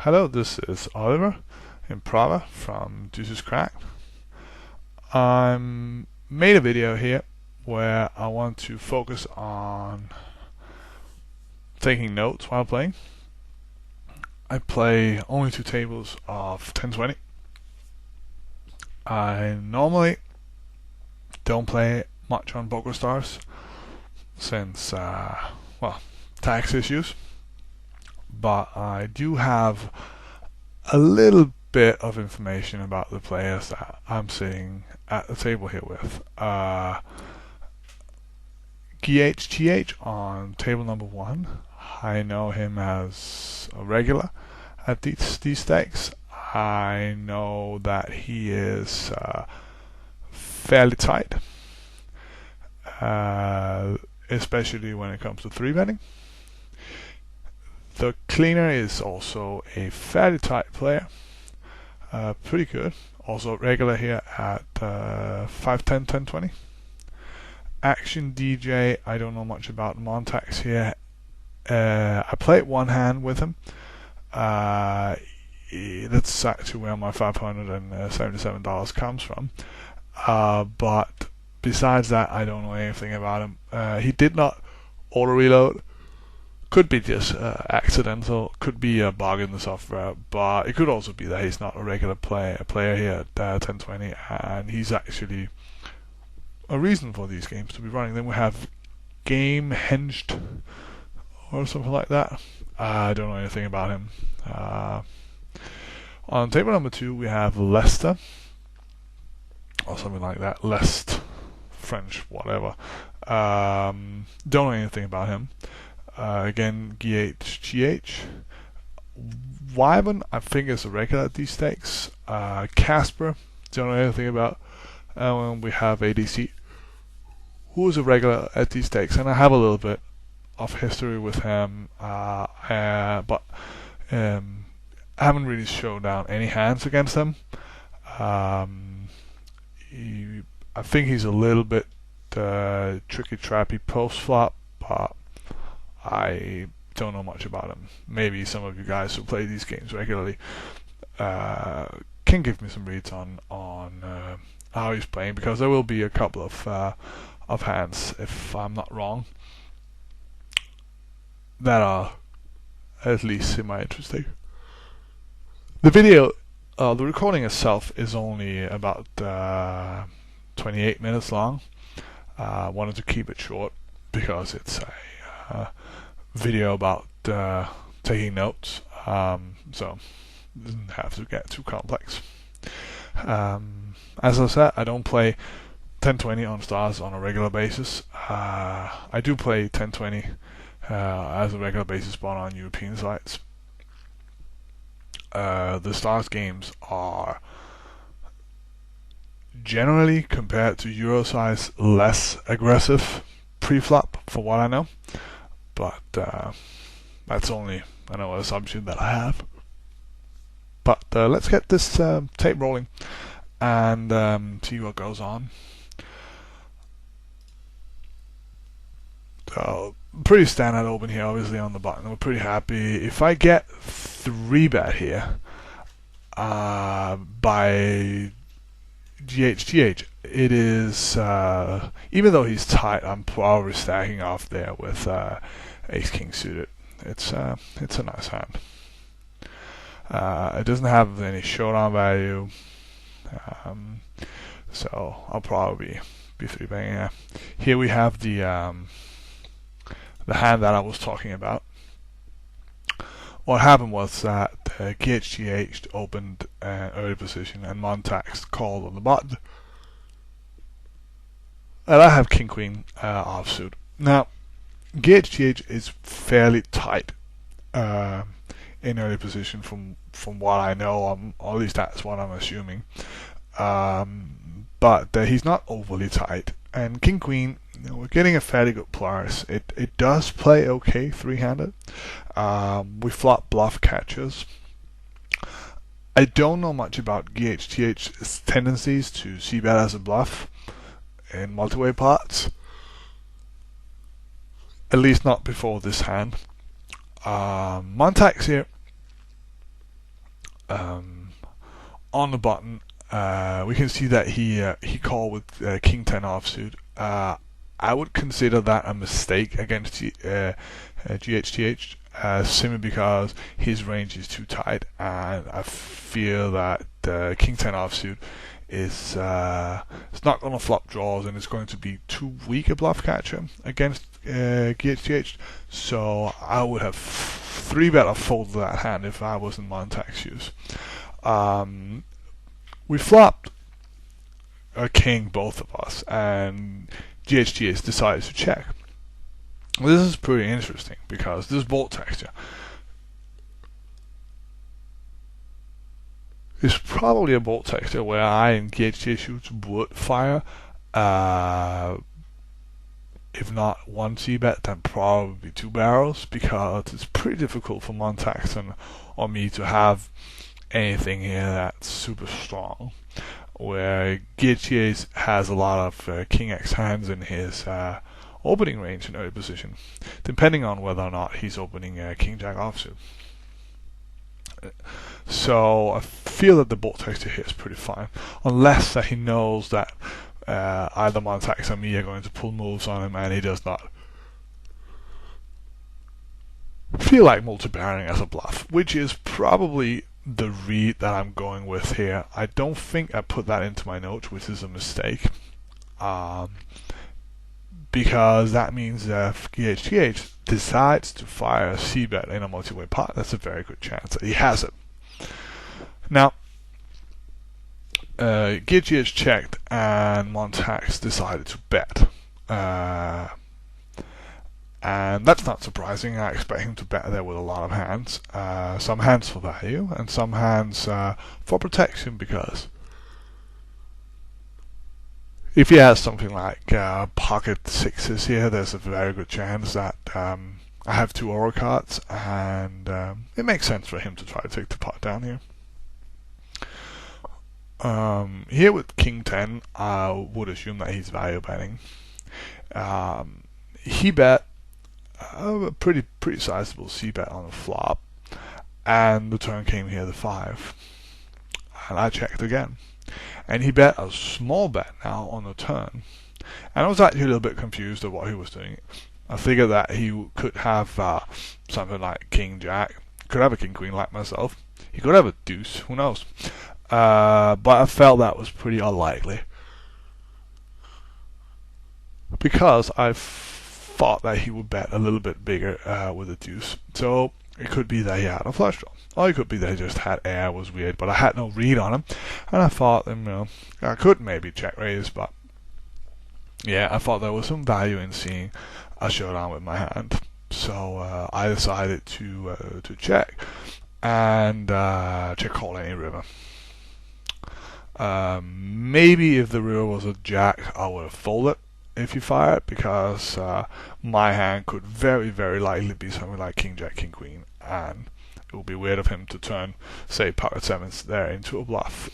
Hello, this is Oliver in Prava from Deuces Cracked. I made a video here where I want to focus on taking notes while playing. I play only two tables of 1020. I normally don't play much on Poker Stars since, tax issues, but I do have a little bit of information about the players that I'm sitting at the table here with. GHTH on table number 1. I know him as a regular at these stakes. I know that he is fairly tight, especially when it comes to 3-betting. The cleaner is also a fairly tight player, pretty good. Also regular here at 510, 1020. Action DJ, I don't know much about Montax here. I played one hand with him. That's actually where my $577 comes from. But besides that, I don't know anything about him. He did not auto reload. Could be just accidental, could be a bug in the software, but it could also be that he's not a regular player here at 1020, and he's actually a reason for these games to be running. Then we have Game Hinged or something like that. I don't know anything about him. On table number 2 we have Leicester or something like that. Lest, French, whatever. Don't know anything about him. Again, GHGH. Wyvern, I think, is a regular at these stakes. Casper, don't know anything about. We have ADC, who is a regular at these stakes, and I have a little bit of history with him, but I haven't really shown down any hands against him. I think he's a little bit tricky trappy post flop, but I don't know much about him. Maybe some of you guys who play these games regularly can give me some reads on how he's playing, because there will be a couple of hands, if I'm not wrong, that are at least semi-interesting. The video, the recording itself is only about 28 minutes long. I wanted to keep it short because it's a video about taking notes, so it doesn't have to get too complex. As I said, I don't play 1020 on stars on a regular basis. I do play 1020 as a regular basis, but on European sites. The stars games are generally, compared to Euro size, less aggressive pre-flop, for what I know. But that's only an assumption that I have. But let's get this tape rolling and see what goes on. So, pretty standard open here, obviously, on the button. We're pretty happy. If I get 3-bet here by GHTH, it is, even though he's tight, I'm probably stacking off there with Ace-King suited. It's a nice hand. It doesn't have any showdown value, so I'll probably be 3-betting. Yeah. Here we have the hand that I was talking about. What happened was that GHGH opened an early position and Montax called on the button, and I have King Queen offsuit. Now, GHGH is fairly tight in early position from what I know, or at least that's what I'm assuming. But he's not overly tight. And King Queen, we're getting a fairly good price. It does play okay 3-handed. We flop bluff catches. I don't know much about GHTH's tendencies to see bet as a bluff in multi-way parts. At least not before this hand. Montax here on the button, we can see that he called with King 10 offsuit. I would consider that a mistake against GHTH, simply because his range is too tight, and I feel that King 10 offsuit is it's not going to flop draws, and it's going to be too weak a bluff catcher against GHTH. So I would have 3-bet or folded that hand if I was in Montag's shoes. We flopped a king, both of us, and GHTH decided to check. This is pretty interesting because this bolt texture is probably a bolt texture where I and GHTH shoots would fire. If not one c-bet, then probably 2 barrels, because it's pretty difficult for Montax or me to have anything here that's super strong. Where GHTH has a lot of King X hands in his opening range in early position, depending on whether or not he's opening King Jack offsuit. So I feel that the bolt texture here is pretty fine, unless that he knows that either Montax or me are going to pull moves on him, and he does not feel like multi-barreling as a bluff, which is probably the read that I'm going with here. I don't think I put that into my notes, which is a mistake, because that means that if GHTH decides to fire a c-bet in a multi-way pot, that's a very good chance that he has it. Now, GHTH checked, and Montax decided to bet. And that's not surprising. I expect him to bet there with a lot of hands. Some hands for value, and some hands for protection, because if he has something like pocket sixes here, there's a very good chance that I have 2 aura cards, and it makes sense for him to try to take the pot down here. Here with King 10, I would assume that he's value betting. He bet a pretty sizable c-bet on the flop, and the turn came here the 5, and I checked again, and he bet a small bet now on the turn, and I was actually a little bit confused of what he was doing. I figured that he could have something like King Jack, could have a King Queen like myself, he could have a deuce, who knows, but I felt that was pretty unlikely, because I thought that he would bet a little bit bigger with a deuce. So it could be that he had a flush draw, or it could be that he just had air, was weird, but I had no read on him, and I thought, I could maybe check raise, but yeah, I thought there was some value in seeing a showdown with my hand. So I decided to check, and check call any river. Maybe if the river was a jack, I would have folded if you fire it, because my hand could very, very likely be something like King Jack, King Queen, and it would be weird of him to turn, say, pocket 7s there into a bluff.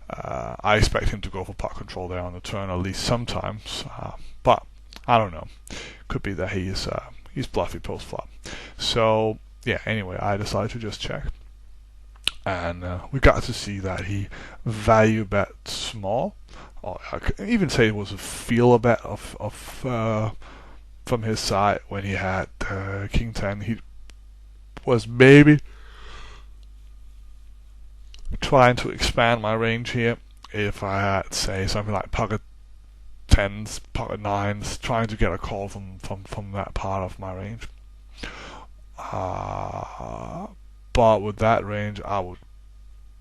I expect him to go for pot control there on the turn, at least sometimes, but I don't know. Could be that he's bluffy post flop. So yeah, anyway, I decided to just check, and we got to see that he value bet small. Or I could even say it was a feel a bet from his side when he had King 10. He was maybe trying to expand my range here. If I had, say, something like pocket 10s, pocket 9s, trying to get a call from that part of my range. But with that range, I would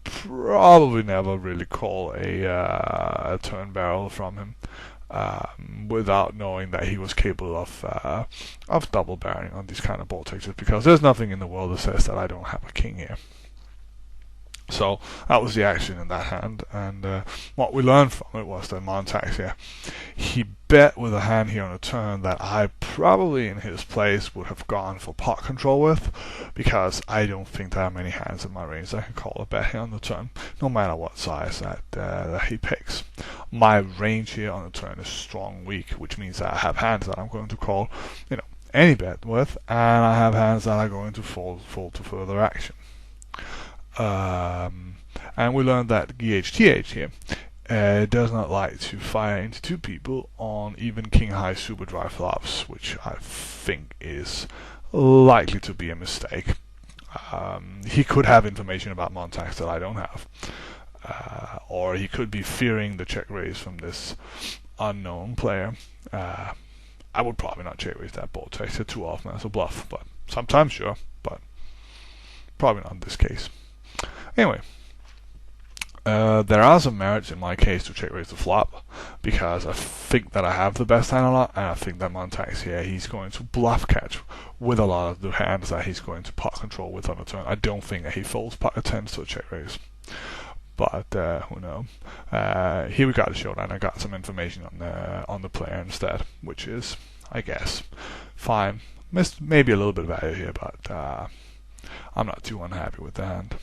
probably never really call a turn barrel from him without knowing that he was capable of double barreling on these kind of bolt textures, because there's nothing in the world that says that I don't have a king here. So that was the action in that hand, and what we learned from it was that Montax here, he bet with a hand here on a turn that I probably in his place would have gone for pot control with, because I don't think there are many hands in my range that can call a bet here on the turn, no matter what size that he picks. My range here on the turn is strong weak, which means that I have hands that I'm going to call, any bet with, and I have hands that are going to fold to further action. And we learned that GHTH here does not like to fire into two people on even king high super dry flops, which I think is likely to be a mistake. He could have information about Montax that I don't have, or he could be fearing the check raise from this unknown player. I would probably not check raise that board texture too often as a bluff, but sometimes sure, but probably not in this case. Anyway, there are some merits in my case to check raise the flop, because I think that I have the best hand a lot, and I think that Montax here, he's going to bluff catch with a lot of the hands that he's going to pot control with on the turn. I don't think that he folds pocket tens to a check raise, but who knows? Here we got a showdown. I got some information on the player instead, which is, I guess, fine. Missed maybe a little bit of value here, but I'm not too unhappy with the hand.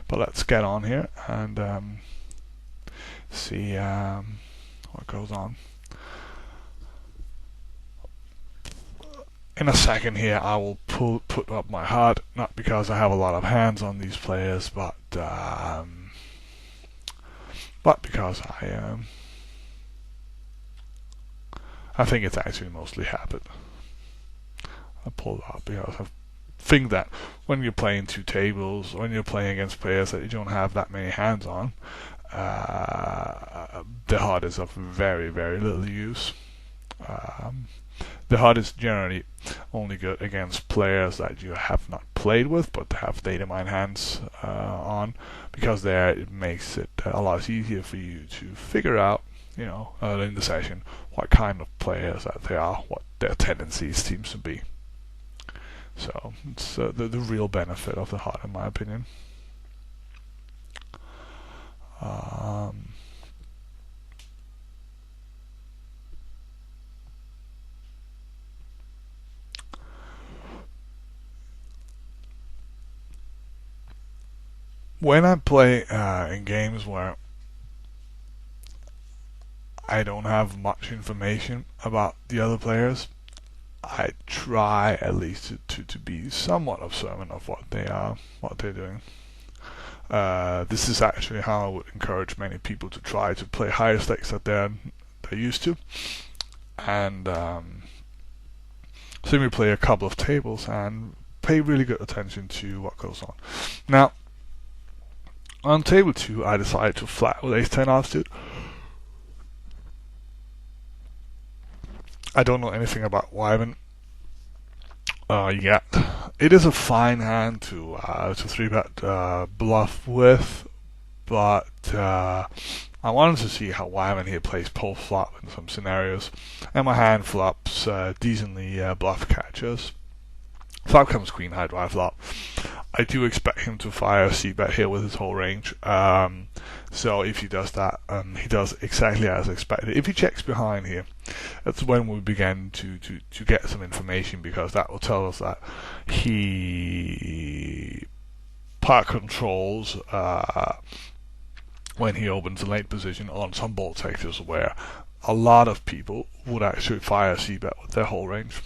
But let's get on here and see what goes on. In a second here, I will put up my heart, not because I have a lot of hands on these players, but because I think it's actually mostly habit. I pulled up because I think that when you're playing two tables, when you're playing against players that you don't have that many hands on, the HUD is of very, very little use. The HUD is generally only good against players that you have not played with, but have data mine hands on, because there it makes it a lot easier for you to figure out, you know, in the session, what kind of players that they are, what their tendencies seems to be. So it's the real benefit of the HUD, in my opinion. When I play in games where I don't have much information about the other players, I try at least to be somewhat observant of what they're doing. This is actually how I would encourage many people to try to play higher stakes that they're used to, and simply play a couple of tables and pay really good attention to what goes on. Now, on table 2, I decided to flat with ace-10 offsuit. I don't know anything about Wyvern yet. It is a fine hand to 3-bet bluff with, but I wanted to see how Wyvern here plays post flop in some scenarios, and my hand flops decently bluff catches. Flop comes queen high dry flop. I do expect him to fire a c-bet here with his whole range. So if he does that, he does exactly as expected. If he checks behind here, that's when we begin to get some information, because that will tell us that he pot controls when he opens a late position on some bolt sectors where a lot of people would actually fire a c-bet with their whole range.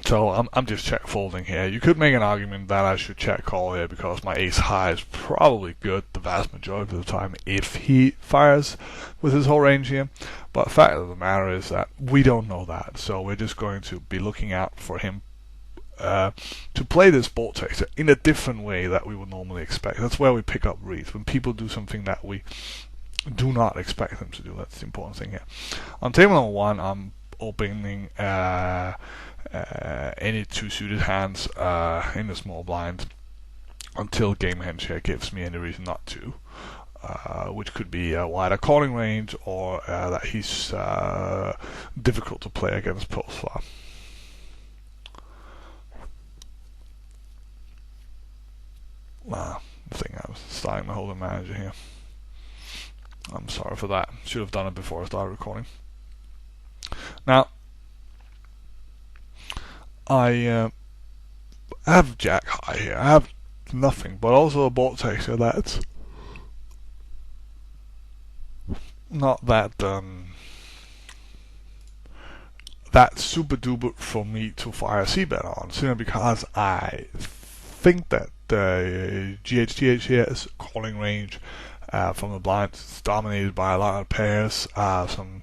So I'm just check folding here. You could make an argument that I should check call here, because my ace high is probably good the vast majority of the time if he fires with his whole range here. But the fact of the matter is that we don't know that, so we're just going to be looking out for him to play this bolt texture in a different way that we would normally expect. That's where we pick up reads, when people do something that we do not expect them to do. That's the important thing here. On table number 1, I'm opening any two suited hands in the small blind until game hand share gives me any reason not to, which could be a wider calling range, or that he's difficult to play against post flop. I think I was starting the holding manager here. I'm sorry for that. Should have done it before I started recording. Now, I have jack high here. I have nothing, but also a bolt texture that's not that that's super duper for me to fire a c-bet on, simply because I think that the GHTH here is calling range from the blind. It's dominated by a lot of pairs, some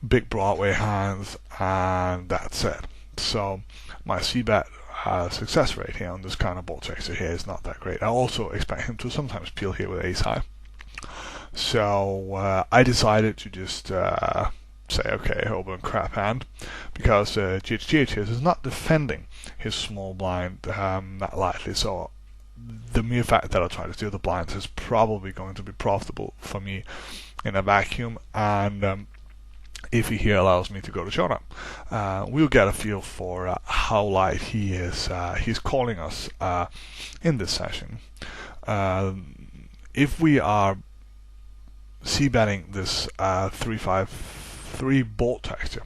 big Broadway hands, and that's it. So my c-bet success rate here on this kind of board texture here is not that great. I also expect him to sometimes peel here with ace high. So I decided to just say, okay, open crap hand, because GHGH is not defending his small blind that lightly. So the mere fact that I try to steal the blinds is probably going to be profitable for me in a vacuum, and if he here allows me to go to showdown, we'll get a feel for how light he is. He's calling us in this session. If we are c-betting this 3-5-3 board texture,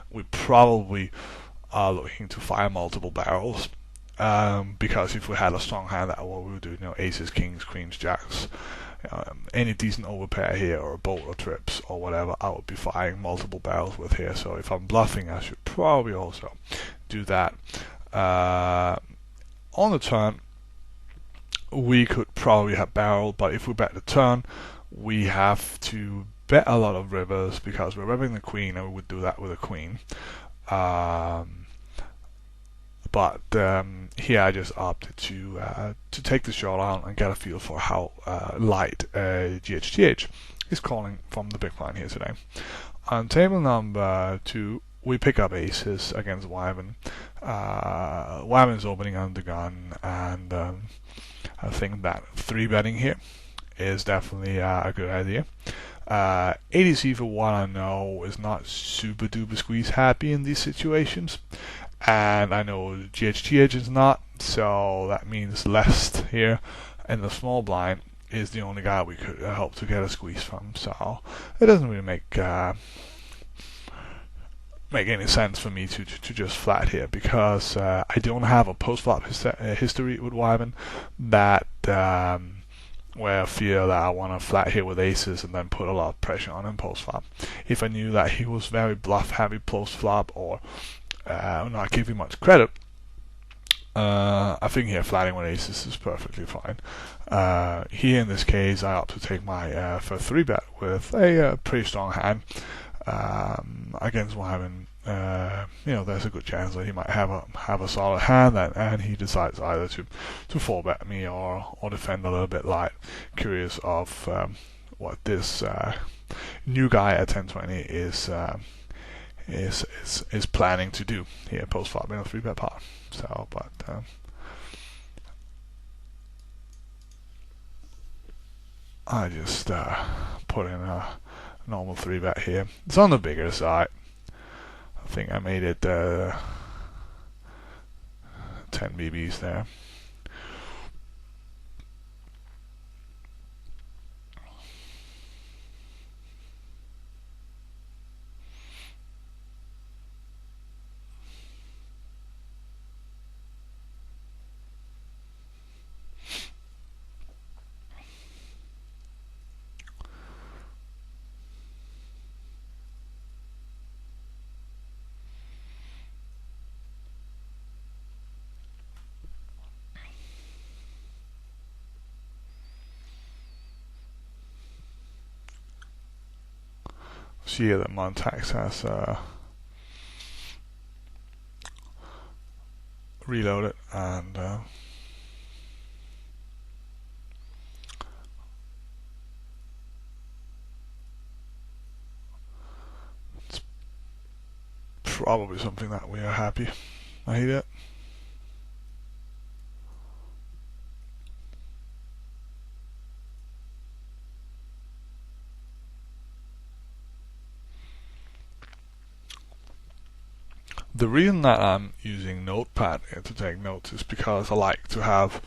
we probably are looking to fire multiple barrels, because if we had a strong hand, that what we would do, aces, kings, queens, jacks, any decent overpair here, or a bolt or trips or whatever, I would be firing multiple barrels with here. So if I'm bluffing, I should probably also do that. On the turn, we could probably have barreled, but if we bet the turn, we have to bet a lot of rivers, because we're ripping the queen, and we would do that with a queen. But here I just opted to take the showdown and get a feel for how light GHTH is calling from the big blind here today. On table number 2, we pick up aces against Wyvern. Wyvern is opening under gun, and I think that 3-betting here is definitely a good idea. ADC, for what I know, is not super duper squeeze happy in these situations, and I know GHTH is not, so that means Lest here in the small blind is the only guy we could hope to get a squeeze from. So it doesn't really make any sense for me to just flat here, because I don't have a post-flop history with Wyvern that where I feel that I want to flat here with aces and then put a lot of pressure on him post-flop. If I knew that he was very bluff-heavy post-flop, or not giving much credit, I think here flatting with aces is perfectly fine. Here in this case, I opt to take my first 3-bet with a pretty strong hand against Wyvern. There's a good chance that he might have a solid hand, and he decides either to 4-bet me or defend a little bit light. Curious of what this new guy at 1020 is planning to do here post flop in a 3-bet pot. So, but I just put in a normal 3-bet here. It's on the bigger side. I think I made it 10 BBs there. See here that Montax has reloaded, and it's probably something that we are happy. I hate it. The reason that I'm using Notepad here to take notes is because I like to have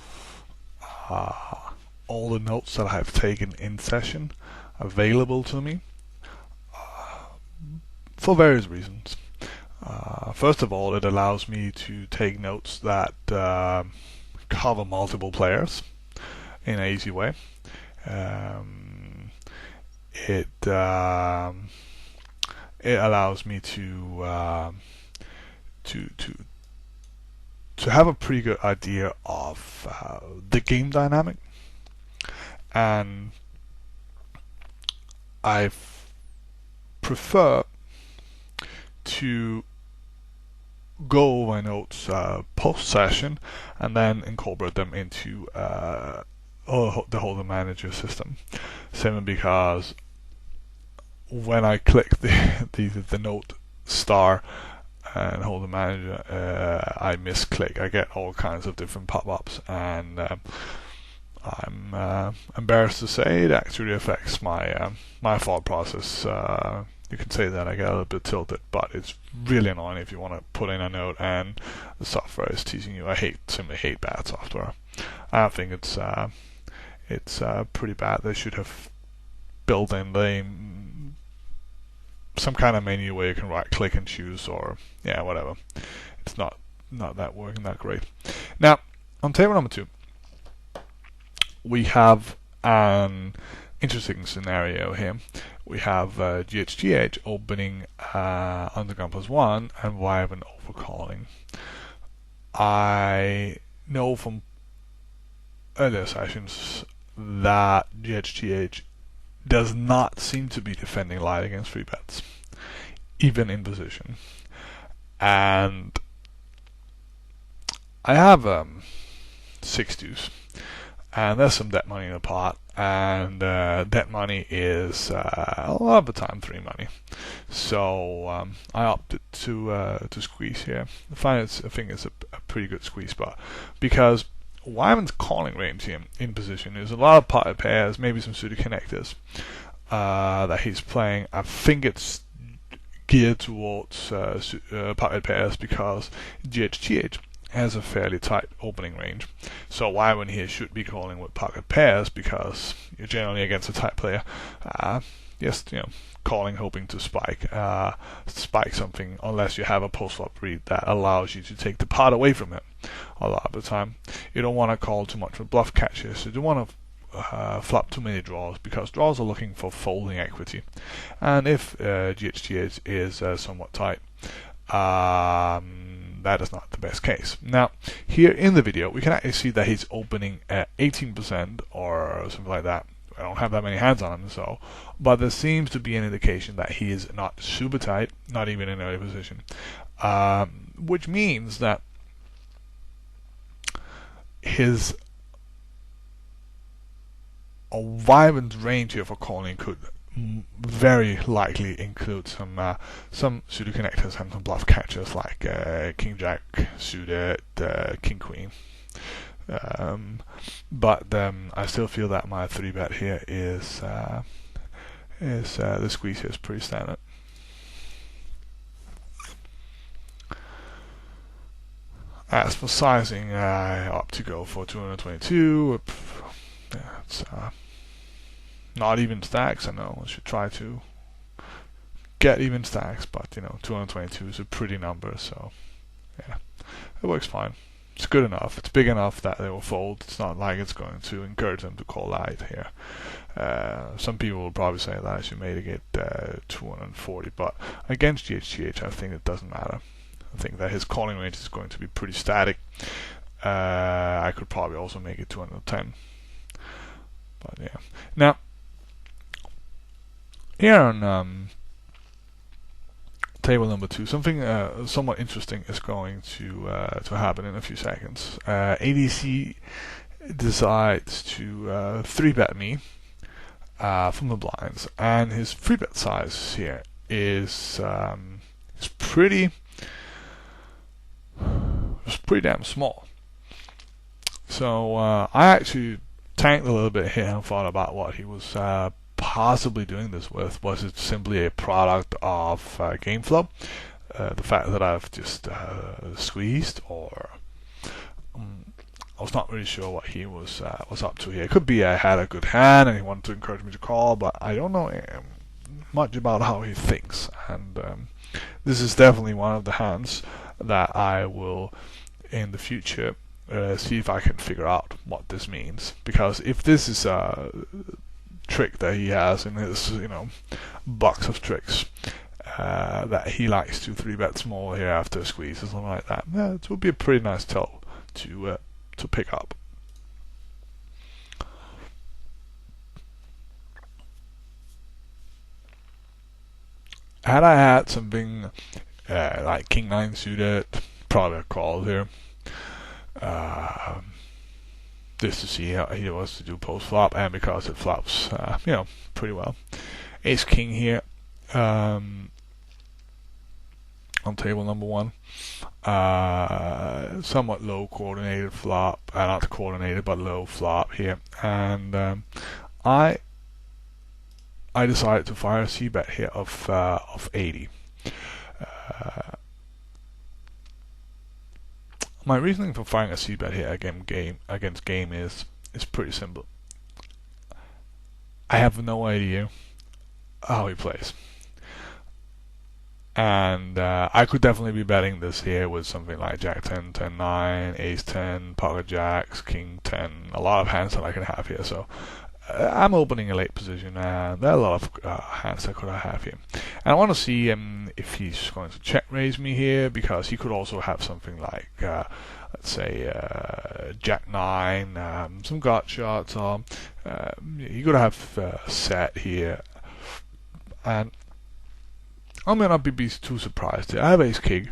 all the notes that I have taken in session available to me for various reasons. First of all, it allows me to take notes that cover multiple players in an easy way. It allows me to to have a pretty good idea of the game dynamic, and I prefer to go over notes post session and then incorporate them into the holder manager system, simply because when I click the note star and holder manager, I misclick. I get all kinds of different pop-ups, and I'm embarrassed to say it actually affects my my thought process. You can say that I get a little bit tilted, but it's really annoying if you want to put in a note and the software is teasing you. I simply hate bad software. I think it's pretty bad. They should have built in some kind of menu where you can right click and choose, or yeah, whatever. It's not that working that great. Now on table number 2, we have an interesting scenario here. We have GHGH opening Underground +1 and Wyvern overcalling. I know from earlier sessions that GHGH does not seem to be defending light against 3-bets, even in position. And I have 6 deuce, and there's some dead money in the pot, and dead money is a lot of the time 3 money. So I opted to squeeze here. I think it's a pretty good squeeze spot, because Wyvern's calling range here in position is a lot of potted pairs, maybe some suited connectors that he's playing. I think it's geared towards potted pairs because GHGH has a fairly tight opening range. So Wyvern here should be calling with pocket pairs, because you're generally against a tight player. Just calling, hoping to spike something, unless you have a post-flop read that allows you to take the pot away from him. A lot of the time, you don't want to call too much with bluff catches. You don't want to flop too many draws, because draws are looking for folding equity. And if GHGH is somewhat tight, that is not the best case. Now, here in the video, we can actually see that he's opening at 18% or something like that. I don't have that many hands on him, but there seems to be an indication that he is not super tight, not even in early position, which means that his Wyvern's range here for calling could very likely include some suited connectors and some bluff catchers like King Jack suited, King Queen. But I still feel that my 3-bet here is the squeeze here is pretty standard. As for sizing, I opt to go for 222. It's not even stacks. I know I should try to get even stacks, but 222 is a pretty number, so yeah, it works fine. It's good enough. It's big enough that they will fold. It's not like it's going to encourage them to call light here. Some people will probably say that I should maybe get 240, but against GHGH, I think it doesn't matter. I think that his calling range is going to be pretty static. I could probably also make it 210. But yeah. Now, here on table number 2, something somewhat interesting is going to happen in a few seconds. ADC decides to 3-bet me from the blinds, and his 3-bet size here is pretty damn small. So I actually tanked a little bit here and thought about what he was possibly doing this with. Was it simply a product of game flow, the fact that I've just squeezed, or I was not really sure what he was up to here. It could be I had a good hand and he wanted to encourage me to call, but I don't know much about how he thinks, and this is definitely one of the hands that I will in the future see if I can figure out what this means. Because if this is a trick that he has in his box of tricks, that he likes to 3-bet small here after a squeeze or something like that. It would be a pretty nice tell to pick up. Had I had something like King 9 suited, probably a call here. Just to see how he wants to do post flop, and because it flops, pretty well. Ace King here on table number 1. Somewhat low coordinated flop, not coordinated but low flop here, and I decided to fire a c-bet here of 80. My reasoning for firing a c-bet here against game is pretty simple. I have no idea how he plays, and I could definitely be betting this here with something like Jack 10, 10 9, Ace 10, Pocket Jacks, King 10, a lot of hands that I can have here. So I'm opening a late position, and there are a lot of hands I could have here. And I want to see if he's going to check raise me here, because he could also have something like, let's say, Jack 9, some gut shots, or he could have a set here. And I may not be too surprised here. I have Ace King,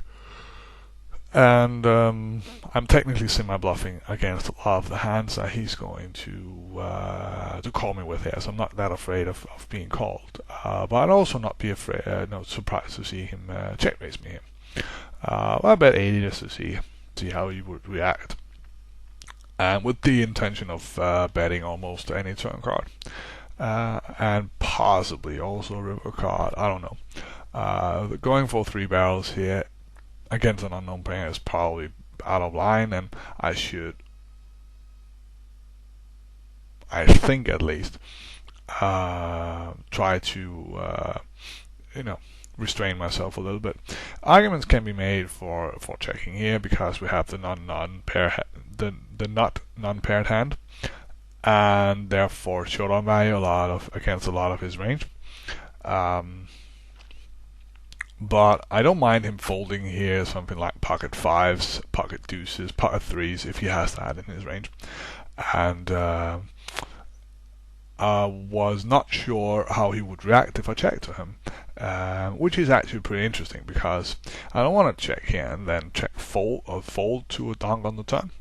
and I'm technically semi-bluffing against a lot of the hands that he's going to call me with here, so I'm not that afraid of being called. But I'd also not be afraid, surprised to see him check raise me here. I bet 80 just to see how he would react, and with the intention of betting almost any turn card, and possibly also a river card. I don't know. Going for 3 barrels here against an unknown player is probably out of line, and I think at least, try to restrain myself a little bit. Arguments can be made for checking here, because we have the not non-paired hand, and therefore showdown value against a lot of his range. But I don't mind him folding here something like pocket 5s, pocket deuces, pocket 3s if he has that in his range. And I was not sure how he would react if I checked to him, which is actually pretty interesting, because I don't want to check here and then check fold to a donk on the turn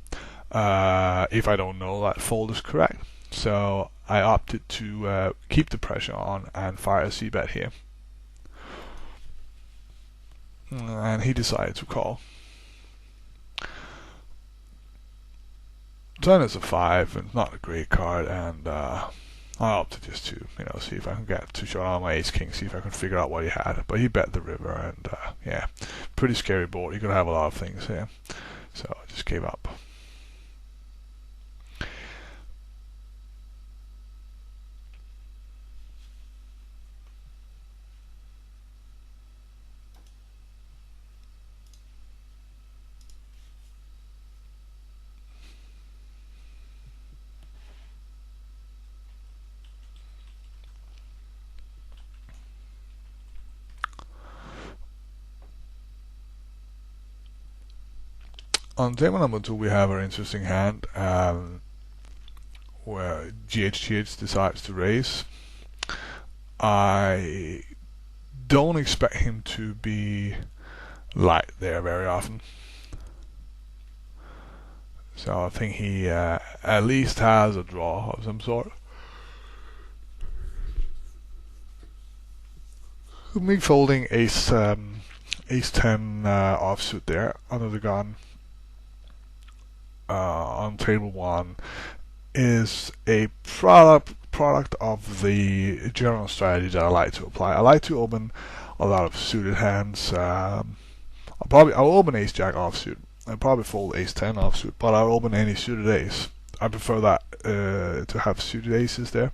if I don't know that fold is correct. So I opted to keep the pressure on and fire a c-bet here. And he decided to call. Turn is a 5, and not a great card, and I opted just to see if I can get 2 shot on my Ace King, see if I can figure out what he had. But he bet the river, and yeah, pretty scary board. He could have a lot of things here, so I just gave up. On table number 2, we have an interesting hand where GHGH decides to raise. I don't expect him to be light there very often, so I think he at least has a draw of some sort. Me folding Ace 10 offsuit there under the gun on table 1 is a product of the general strategy that I like to apply. I like to open a lot of suited hands. I'll open Ace Jack offsuit. I'll probably fold Ace 10 offsuit, but I'll open any suited ace. I prefer that to have suited aces there,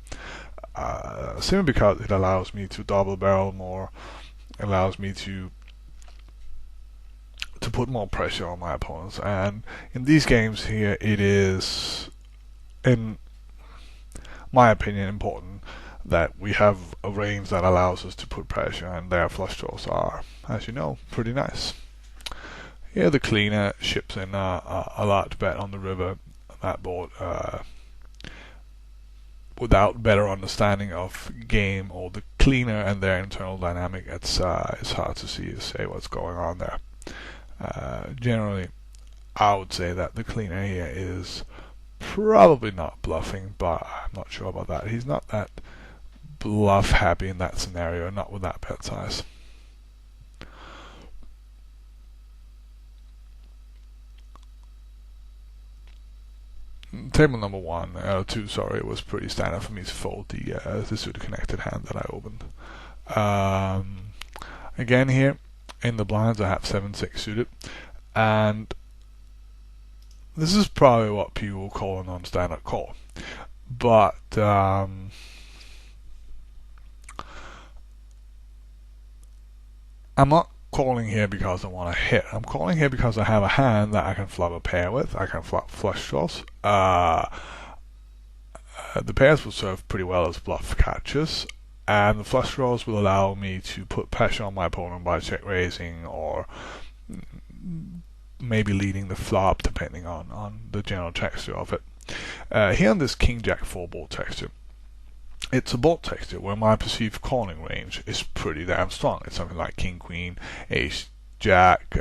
simply because it allows me to double barrel more, allows me to put more pressure on my opponents. And in these games here, it is, in my opinion, important that we have a range that allows us to put pressure, and their flush draws are, as you know, pretty nice. Here the cleaner ships in a large bet on the river. That board, without better understanding of game or the cleaner and their internal dynamic, it's hard to say what's going on there. Generally, I would say that the cleaner here is probably not bluffing, but I'm not sure about that. He's not that bluff happy in that scenario, not with that bet size. Table number two, sorry, it was pretty standard for me to fold the suited connected hand that I opened. Again here, in the blinds I have 7-6 suited, and this is probably what people call a non-standard call. But I'm not calling here because I want to hit. I'm calling here because I have a hand that I can flop a pair with. I can flop flush draws. The pairs will serve pretty well as bluff catches, and the flush draws will allow me to put pressure on my opponent by check raising or maybe leading the flop, depending on the general texture of it. Here on this King Jack 4 board texture, it's a board texture where my perceived calling range is pretty damn strong. It's something like King Queen, Ace Jack,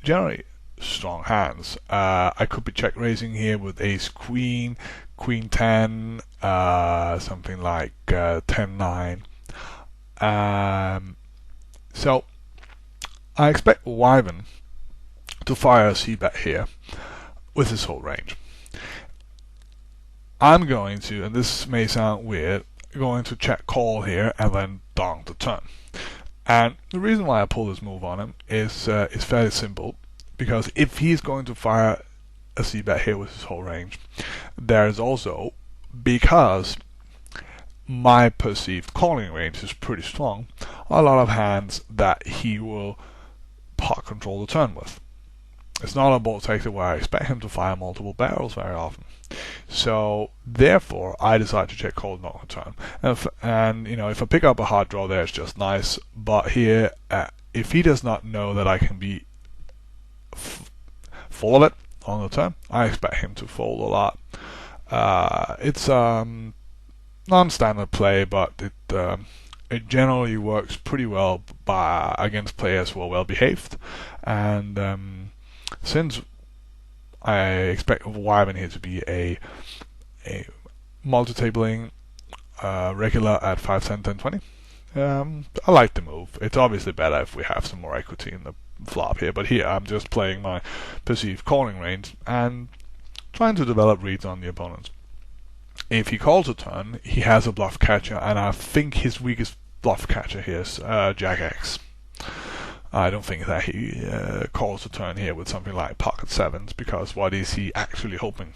generally strong hands. I could be check raising here with Ace Queen, Queen 10, something like 10-9. So I expect Wyvern to fire a c-bet here with his whole range. I'm going to, and this may sound weird, going to check call here and then donk the turn. And the reason why I pull this move on him is fairly simple, because if he's going to fire a c-bet here with his whole range, there is also, because my perceived calling range is pretty strong, a lot of hands that he will pot control the turn with. It's not a board texture where I expect him to fire multiple barrels very often. So therefore, I decide to check call donk the turn. And you know, if I pick up a hard draw there, it's just nice. But here, if he does not know that I can be full of it on the turn, I expect him to fold a lot. It's non-standard play, but it generally works pretty well against players who are well behaved. And since I expect Wyvern here to be a multi-tabling regular at 5, 10, 10, 20, I like the move. It's obviously better if we have some more equity in the flop here, but here I'm just playing my perceived calling range and trying to develop reads on the opponent. If he calls a turn, he has a bluff catcher, and I think his weakest bluff catcher here is Jack X. I don't think that he calls a turn here with something like pocket sevens, because what is he actually hoping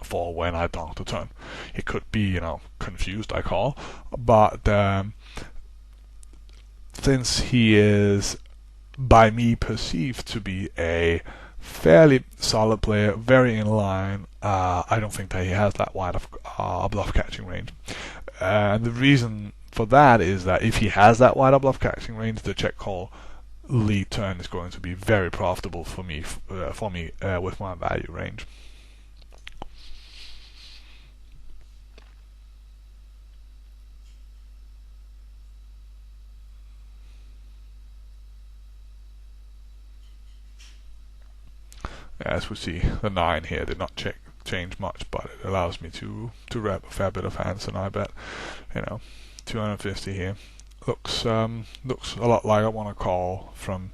for when I donk the turn? He could be, you know, confused, I call, but since he is by me perceived to be a fairly solid player, very in line, I don't think that he has that wide of bluff catching range. And the reason for that is that if he has that wide bluff catching range, the check call lead turn is going to be very profitable for me with my value range. As we see, the 9 here did not change much, but it allows me to rep a fair bit of hands, and I bet, you know, 250 here looks a lot like I want to call from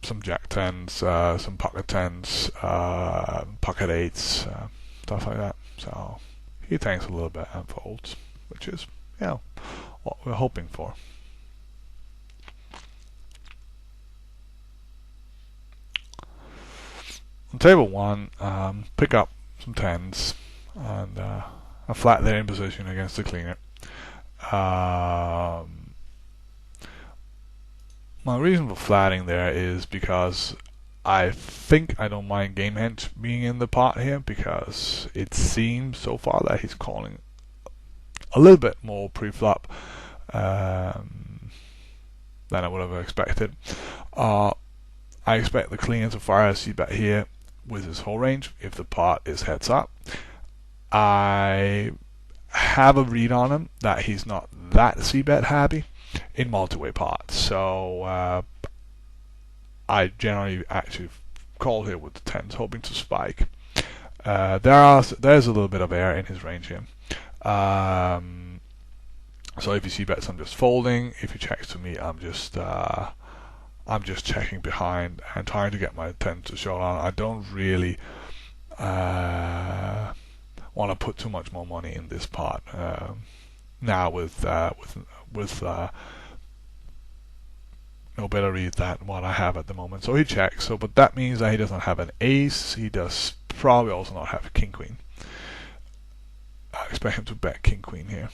some Jack 10s, some pocket 10s, pocket 8s, stuff like that. So he tanks a little bit and folds, which is, you know, what we're hoping for. On table 1, pick up some 10s and a flat there in position against the cleaner. My reason for flatting there is because I think I don't mind game hand being in the pot here, because it seems so far that he's calling a little bit more pre-flop than I would have expected. I expect the cleaner to fire a c-bet here with his whole range if the pot is heads up. I have a read on him that he's not that c-bet happy in multi-way pots, so I generally actually call here with the tens, hoping to spike. There's a little bit of air in his range here. So if he c-bets, I'm just folding. If he checks to me, I'm just checking behind and trying to get my 10 to showdown. I don't really want to put too much more money in this pot now with no better read than what I have at the moment. So he checks. So, but that means that he doesn't have an ace. He does probably also not have a king queen. I expect him to bet king queen here.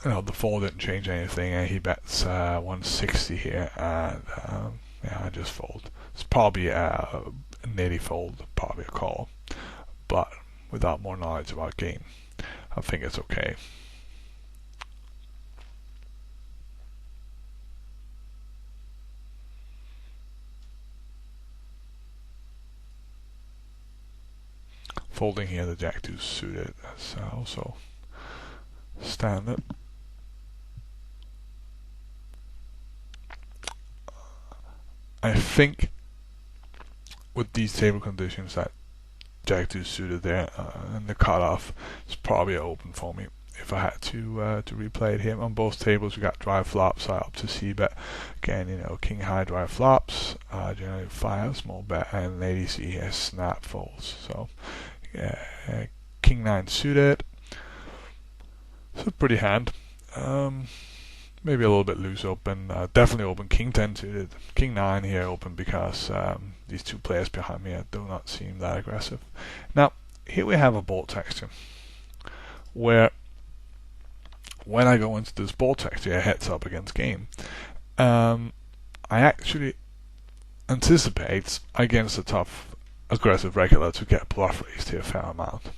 The fold didn't change anything, and he bets 160 here, and yeah, I just fold. It's probably a nitty fold, probably a call, but without more knowledge about game, I think it's okay. Folding here, the jack 2 suited, that's also standard. I think with these table conditions that jack 2 suited there and the cutoff is probably open for me if I had to replay it here. On both tables we got dry flops, I opt to c-bet. Again, king high dry flops, generally fire small bet, and ADC has snap folds. So king 9 suited. It's a pretty hand. Maybe a little bit loose open. Definitely open king 10 suited. King 9 here open because these two players behind me do not seem that aggressive. Now, here we have a board texture where when I go into this board texture, heads up against game, I actually anticipate against a tough aggressive regular to get bluff raised here a fair amount.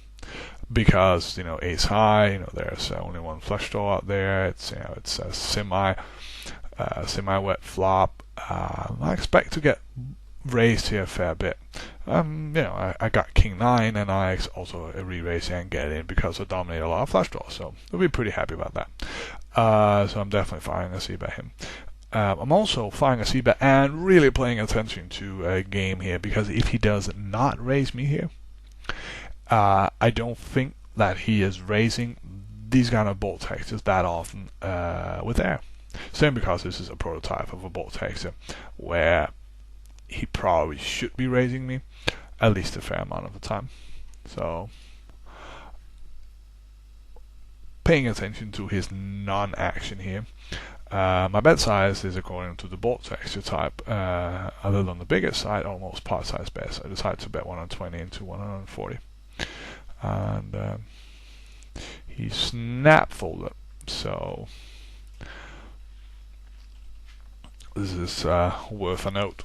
Because ace high, there's only one flush draw out there. It's it's a semi wet flop. I expect to get raised here a fair bit. I got king 9 and I also re-raise here and get in because I dominate a lot of flush draws. So I'll be pretty happy about that. So I'm definitely firing a c-bet him. I'm also firing a c-bet and really paying attention to a game here because if he does not raise me here, I don't think that he is raising these kind of bolt textures that often with air. Same because this is a prototype of a bolt texture where he probably should be raising me at least a fair amount of the time. So paying attention to his non-action here. My bet size is according to the bolt texture type. Other than the bigger side, almost part size bets. I decided to bet 120 into 140. And he snap folded, so this is worth a note.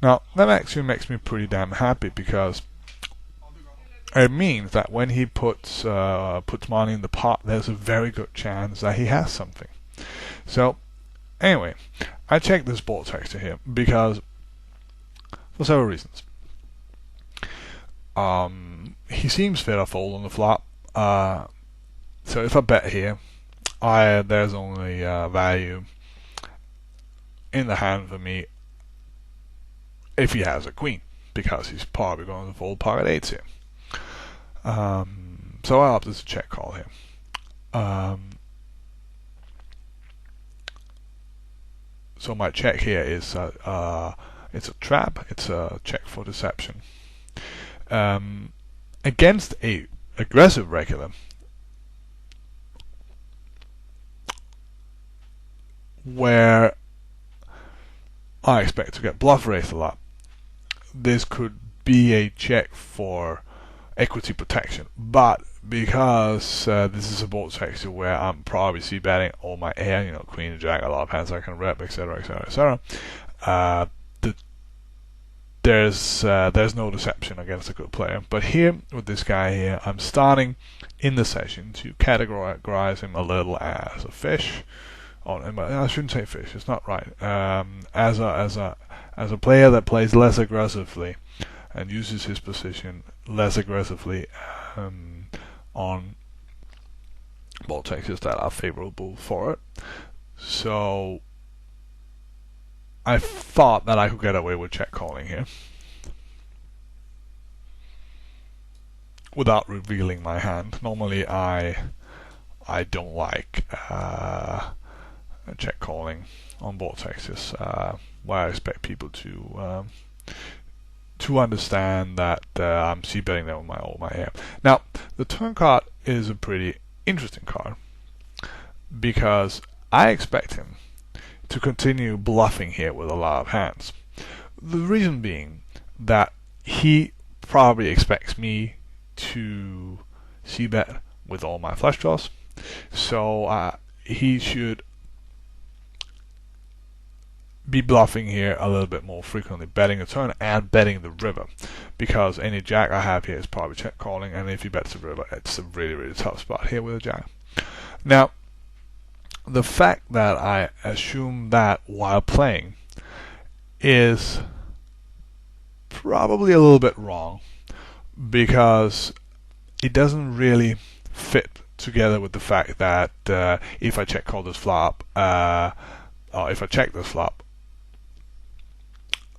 Now, that actually makes me pretty damn happy because it means that when he puts money in the pot, there's a very good chance that he has something. So, anyway, I checked this board texture here because for several reasons. He seems fit to fold on the flop. So if I bet here, there's only value in the hand for me if he has a queen, because he's probably going to fold pocket eights here. So I opted to check call here. So my check here is it's a trap. It's a check for deception. Against a aggressive regular, where I expect to get bluff raised a lot, this could be a check for equity protection, but because this is a board section where I'm probably c-betting all my air, you know, queen, jack, a lot of hands I can rep, etc., etc., etc. There's no deception against a good player. But here, with this guy here, I'm starting in the session to categorize him a little as a fish. I shouldn't say fish. It's not right. As a player that plays less aggressively and uses his position less aggressively on ball textures that are favorable for it. So I thought that I could get away with check calling here without revealing my hand. Normally I don't like check calling on board textures where I expect people to understand that I'm c-betting them with all my air. Now, the turn card is a pretty interesting card because I expect him to continue bluffing here with a lot of hands. The reason being that he probably expects me to c-bet with all my flush draws, so he should be bluffing here a little bit more frequently, betting a turn and betting the river, because any jack I have here is probably check calling, and if he bets the river, it's a really, really tough spot here with a jack. Now, the fact that I assume that while playing is probably a little bit wrong, because it doesn't really fit together with the fact that if I check call this flop, or if I check this flop,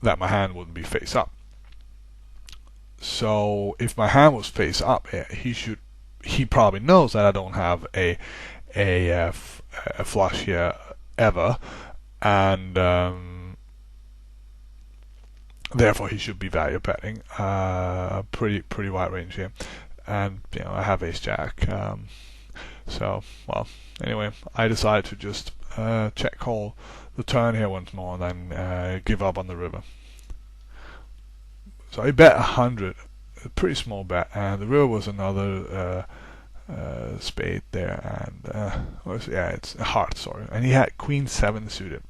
that my hand wouldn't be face up. So if my hand was face up here, he probably knows that I don't have a flush here ever, and therefore he should be value betting pretty wide range here. And you know, I have ace jack, so well, anyway, I decided to just check call the turn here once more, and then give up on the river. So I bet 100, a pretty small bet, and the river was another spade there, and it's a heart, sorry, and he had queen 7 suited,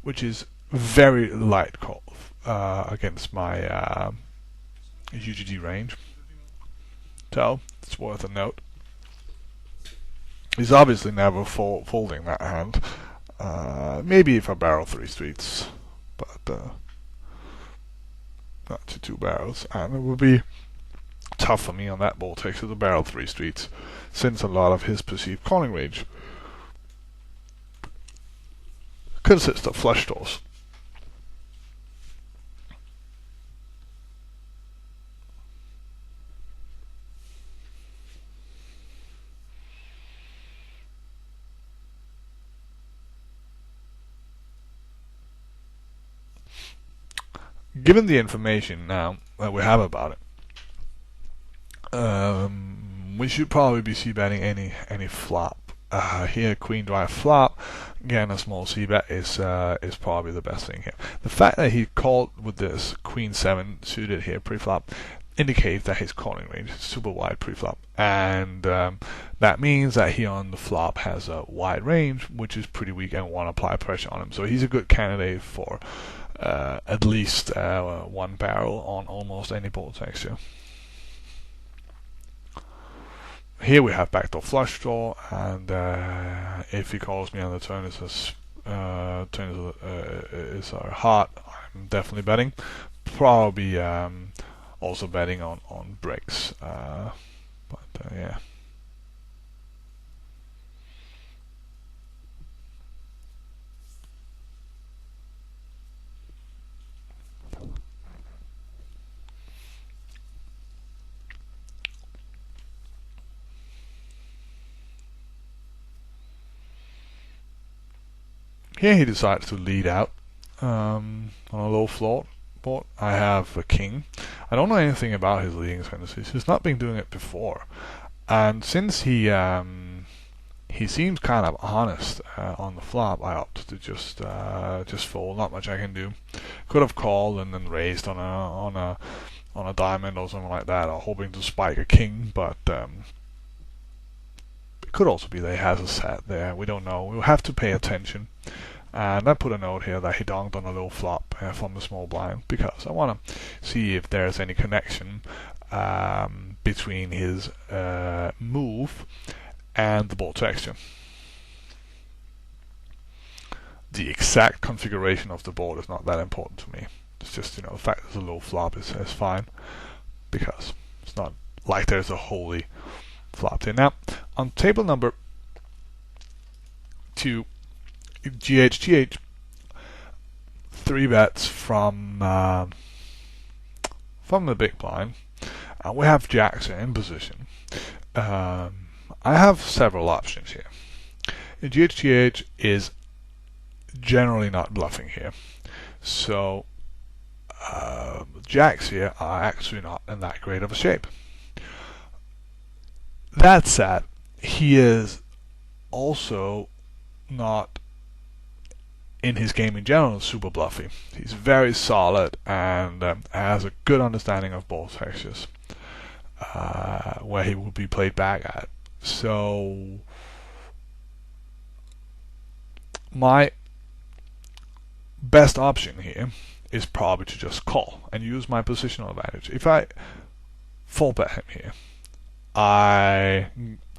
which is very light call against my UGG range. So it's worth a note. He's obviously never folding that hand. Maybe if I barrel 3 streets, but not to 2 barrels, and it would be tough for me on that ball takes to barrel 3 streets, since a lot of his perceived calling range consists of flush draws. Given the information now that we have about it, we should probably be c-betting any flop. Here, queen drive flop. Again, a small c-bet is probably the best thing here. The fact that he called with this queen 7 suited here pre-flop indicates that his calling range is super wide pre-flop, and that means that he on the flop has a wide range, which is pretty weak, and want to apply pressure on him. So he's a good candidate for at least 1 barrel on almost any board texture. Here we have backdoor flush draw, and if he calls me on the turn is a heart, I'm definitely betting. Probably also betting on breaks, but yeah. Here he decides to lead out on a low floor board. I have a king. I don't know anything about his leading tendencies. He's not been doing it before, and since he he seems kind of honest on the flop. I opted to just fold. Not much I can do. Could have called and then raised on a diamond or something like that, or hoping to spike a king, but it could also be that he has a set there. We don't know. We'll have to pay attention. And I put a note here that he donked on a low flop from the small blind because I want to see if there's any connection between his move and the board texture. The exact configuration of the board is not that important to me. It's just, the fact there's a low flop is fine, because it's not like there's a holy flop there. Now, on table number 2, GH, 3 bets from the big blind. We have jacks in position. I have several options here. GH is generally not bluffing here, so jacks here are actually not in that great of a shape. That said, he is also not, in his game in general, super bluffy. He's very solid and has a good understanding of ball textures, where he would be played back at. So my best option here is probably to just call and use my positional advantage. If I full bet him here, I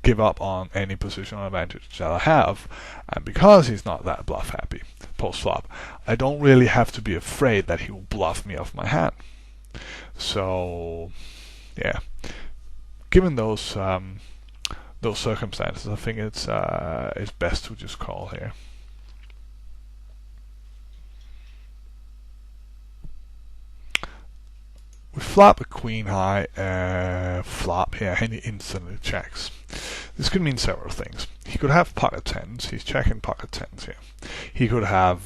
give up on any positional advantage that I have, and because he's not that bluff happy post flop, I don't really have to be afraid that he will bluff me off my hand. So yeah, given those circumstances, I think it's best to just call here. We flop a queen high flop here, and he instantly checks. This could mean several things. He could have pocket tens. He's checking pocket tens here. He could have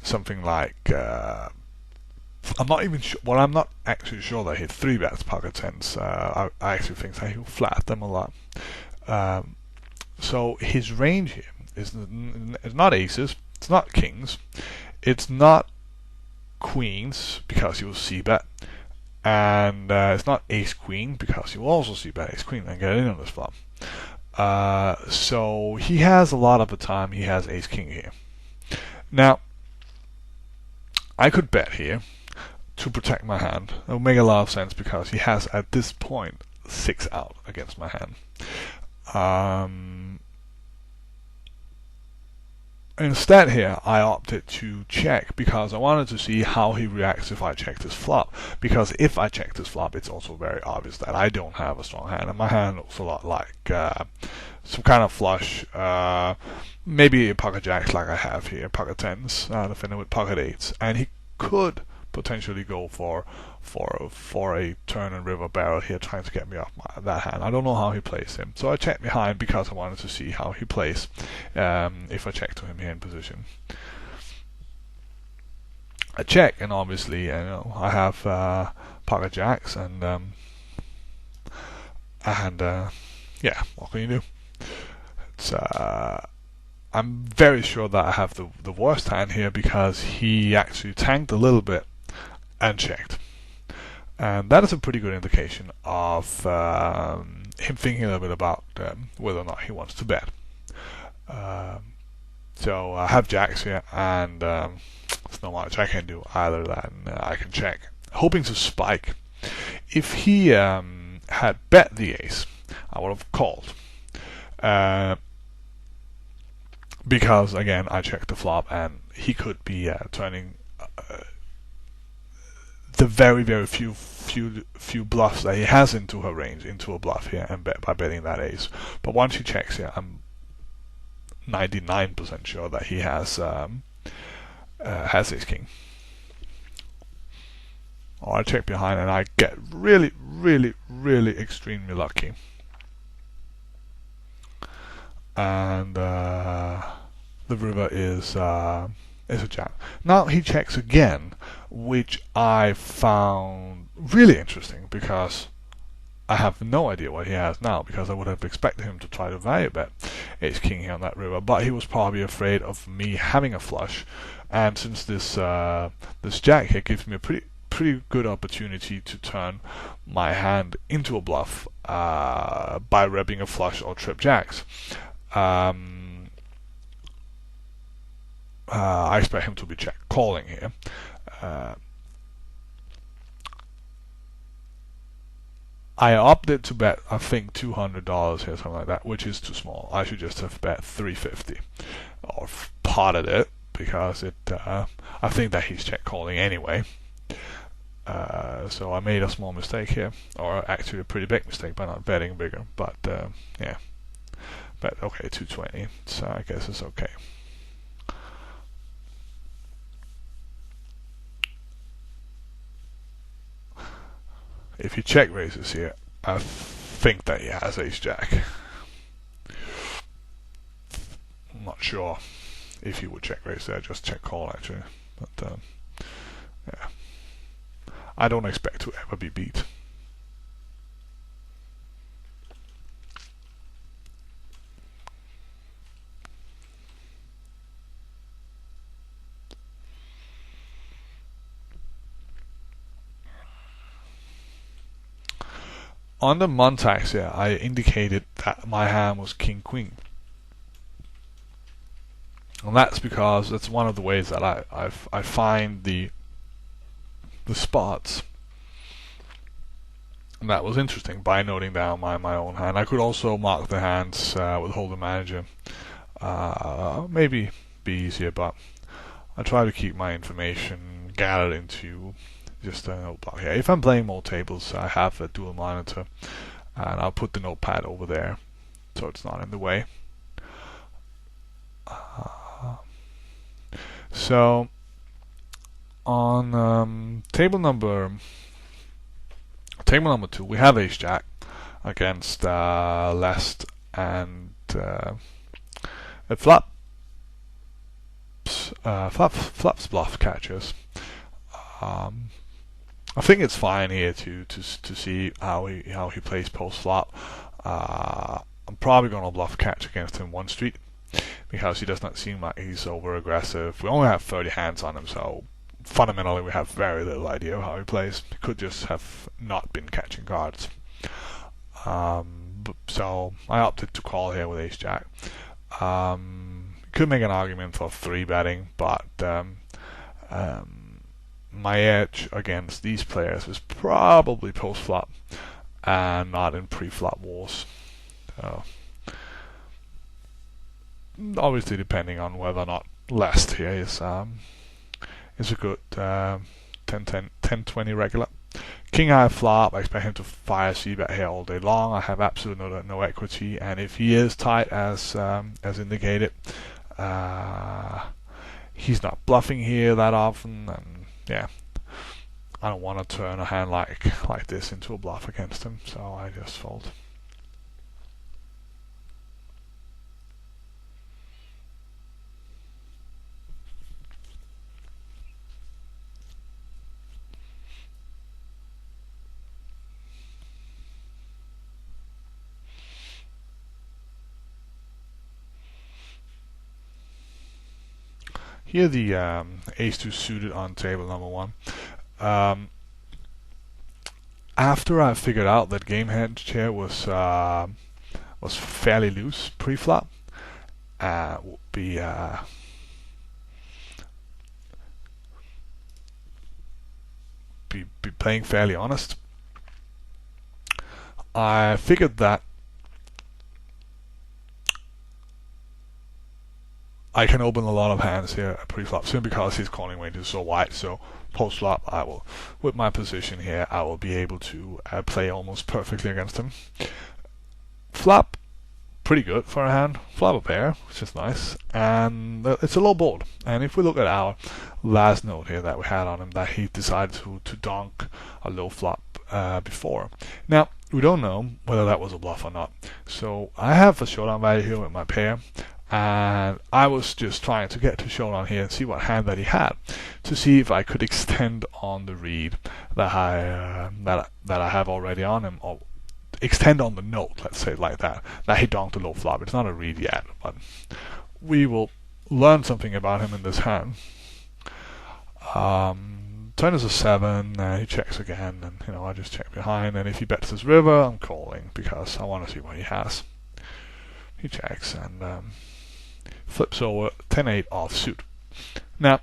something like I'm not even sure. Well, I'm not actually sure that he 3 bets pocket tens. I actually think that he'll flat them a lot. So his range here is not aces. It's not kings. It's not queens, because he will c-bet, and it's not ace-queen, because he will also c-bet ace-queen and get in on this flop. So he has a lot of the time he has ace-king here. Now, I could bet here to protect my hand. It will make a lot of sense because he has, at this point, 6 out against my hand. Instead here, I opted to check because I wanted to see how he reacts if I check this flop. Because if I check this flop, it's also very obvious that I don't have a strong hand, and my hand looks a lot like some kind of flush, maybe a pocket jacks like I have here, pocket tens, defending with pocket eights, and he could potentially go for a turn and river barrel here, trying to get me off that hand. I don't know how he plays him, so I checked behind because I wanted to see how he plays if I check to him here in position. I check, and obviously, I have pocket jacks, and yeah, what can you do? It's I'm very sure that I have the worst hand here because he actually tanked a little bit and checked. And that is a pretty good indication of him thinking a little bit about whether or not he wants to bet. So I have jacks here, and there's not much I can do other than I can check, hoping to spike. If he had bet the ace, I would have called. Because again, I checked the flop, and he could be turning the very few bluffs that he has into her range into a bluff here, and bet by betting that ace. But once he checks here, I'm 99% sure that he has ace king. Or I check behind, and I get really extremely lucky. And the river is a jam. Now he checks again, which I found really interesting because I have no idea what he has now, because I would have expected him to try to value bet ace king here on that river, but he was probably afraid of me having a flush, and since this jack here gives me a pretty good opportunity to turn my hand into a bluff by repping a flush or trip jacks. I expect him to be check calling here. I opted to bet, I think, $200 here, something like that, which is too small. I should just have bet $350 or potted it, because I think that he's check calling anyway. So I made a small mistake here, or actually a pretty big mistake by not betting bigger. But yeah, bet okay, 220. So I guess it's okay. If he check raises here, I think that he has ace jack. I'm not sure if he would check raise there, just check call actually. But yeah, I don't expect to ever be beat. On the Montags here, I indicated that my hand was king-queen. And that's because that's one of the ways that I find the spots. And that was interesting, by noting down my own hand. I could also mark the hands with Holder Manager. Maybe be easier, but I try to keep my information gathered into just a notebook here. If I'm playing more tables, I have a dual monitor, and I'll put the notepad over there so it's not in the way. So on table number 2, we have ace jack against lest and it flaps bluff catches. I think it's fine here to see how he plays post flop. I'm probably going to bluff catch against him one street, because he does not seem like he's over aggressive. We only have 30 hands on him, so fundamentally we have very little idea of how he plays. He could just have not been catching cards. So I opted to call here with ace jack. Could make an argument for 3-betting, but my edge against these players is probably post flop and not in pre-flop wars. Obviously, depending on whether or not lest here is a good 10-20 regular. King high flop, I expect him to fire c-bet here all day long. I have absolutely no equity, and if he is tight as indicated, he's not bluffing here that often, and yeah, I don't want to turn a hand like this into a bluff against him, so I just fold. Here the ace-2 suited on table number 1. After I figured out that game hedge here was fairly loose pre-flop, would be playing fairly honest, I figured that I can open a lot of hands here at pre-flop simply because his calling range is so wide. So post-flop, I will, with my position here, I will be able to play almost perfectly against him. Flop, pretty good for a hand. Flop a pair, which is nice, and it's a low board. And if we look at our last note here that we had on him, that he decided to donk a low flop before. Now we don't know whether that was a bluff or not. So I have a showdown value here with my pair. And I was just trying to get to showdown here and see what hand that he had, to see if I could extend on the read that I have already on him, or extend on the note, let's say it like that he donked the low flop. It's not a read yet, but we will learn something about him in this hand. Turn is a 7, and he checks again, and I just check behind, and if he bets his river, I'm calling, because I want to see what he has. He checks, and flips over 10-8 offsuit. Now,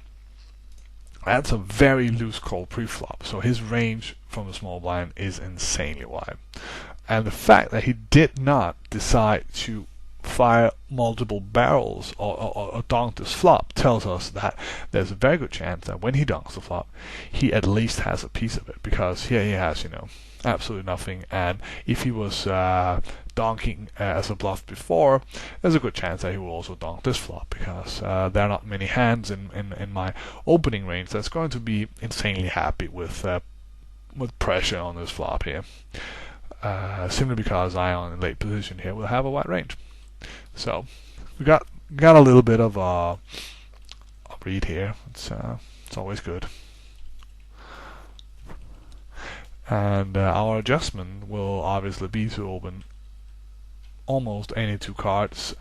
that's a very loose call pre-flop, so his range from the small blind is insanely wide. And the fact that he did not decide to fire multiple barrels or donk this flop tells us that there's a very good chance that when he donks the flop, he at least has a piece of it, because here he has, absolutely nothing. And if he was donking as a bluff before, there's a good chance that he will also donk this flop, because there are not many hands in my opening range that's going to be insanely happy with pressure on this flop here. Simply because I, on a late position here, will have a wide range. So we got a little bit of a read here. It's always good. And our adjustment will obviously be to open almost any two cards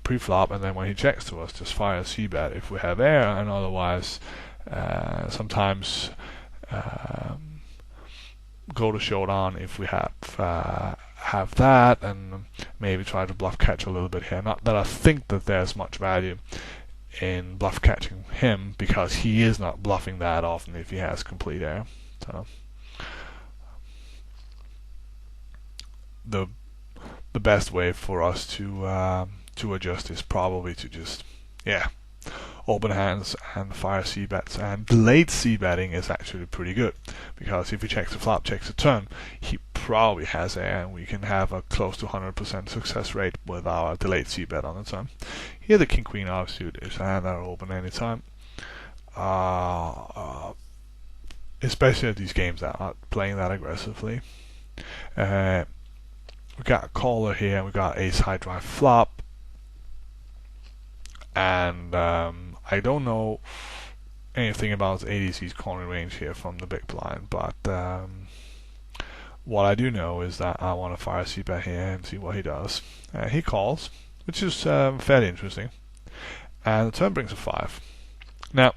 pre-flop, and then when he checks to us, just fire a c-bet if we have air, and otherwise sometimes go to showdown if we have that, and maybe try to bluff catch a little bit here. Not that I think that there's much value in bluff catching him, because he is not bluffing that often if he has complete air. So the best way for us to adjust is probably to just open hands and fire c-bets. And delayed c-betting is actually pretty good, because if he checks the flop, checks the turn, he probably has air, and we can have a close to 100% success rate with our delayed c-bet on the turn. Here the king-queen offsuit is a hand that will open anytime, especially at these games that aren't playing that aggressively. We got a caller here, and we got ace high drive flop, and I don't know anything about ADC's calling range here from the big blind, but what I do know is that I want to fire a c-bet here and see what he does. He calls, which is fairly interesting, and the turn brings a 5. Now,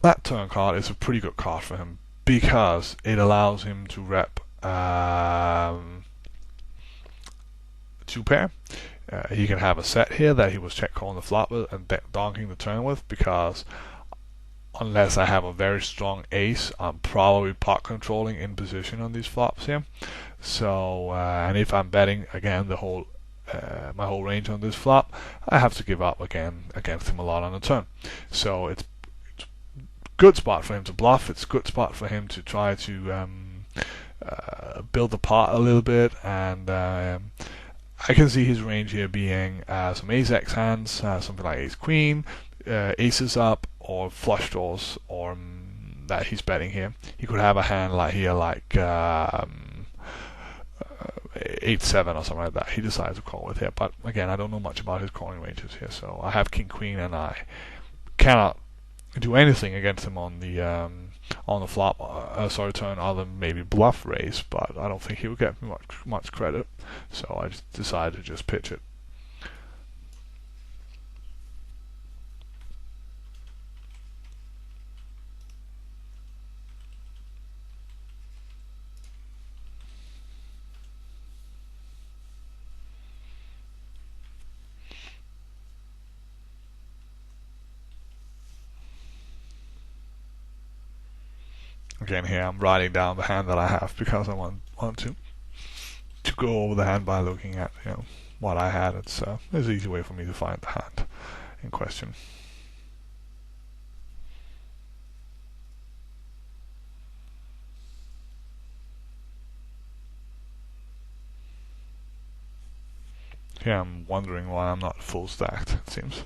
that turn card is a pretty good card for him, because it allows him to rep 2-pair. He can have a set here that he was check calling the flop with and donking the turn with, because unless I have a very strong ace, I'm probably pot controlling in position on these flops here. So and if I'm betting again the whole my whole range on this flop, I have to give up again against him a lot on the turn. So it's good spot for him to bluff. It's a good spot for him to try to build the pot a little bit, and I can see his range here being some ace-x hands, something like ace-queen, aces up, or flush draws, or that he's betting here. He could have a hand like here, like 8-7 or something like that. He decides to call with here, but again, I don't know much about his calling ranges here. So I have king-queen, and I cannot do anything against him on the flop, turn, other than maybe bluff raise, but I don't think he would get much credit. So I just decided to just pitch it. Again, here I'm writing down the hand that I have, because I want to go over the hand by looking at what I had. It's an easy way for me to find the hand in question. Here I'm wondering why I'm not full stacked, it seems.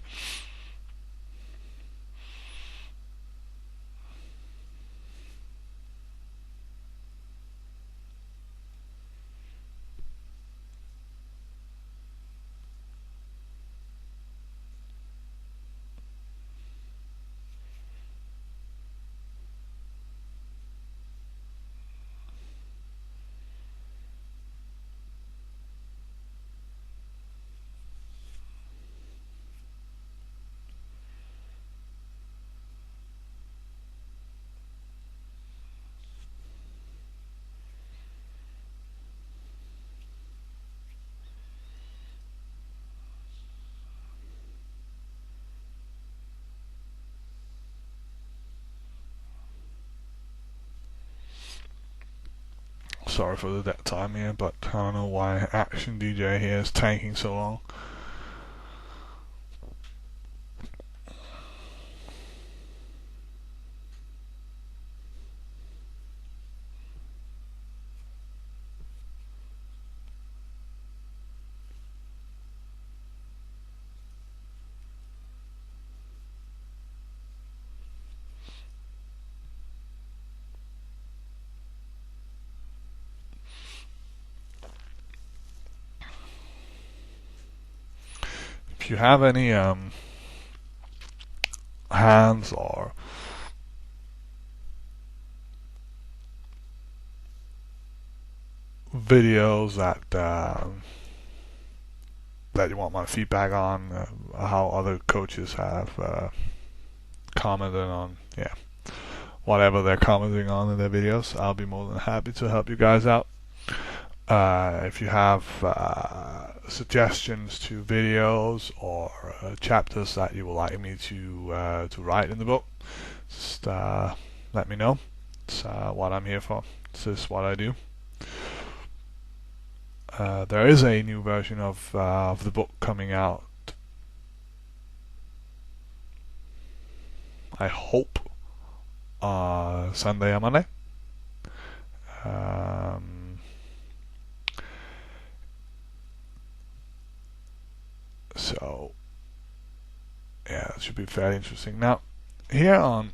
Sorry for the dead time here, but I don't know why Action DJ here is tanking so long. If you have any hands or videos that you want my feedback on, how other coaches have commented on, whatever they're commenting on in their videos, I'll be more than happy to help you guys out. If you have suggestions to videos or chapters that you would like me to write in the book, just let me know. It's what I'm here for. This is what I do. There is a new version of the book coming out, I hope, Sunday or Monday. So yeah, that should be fairly interesting. Now, here on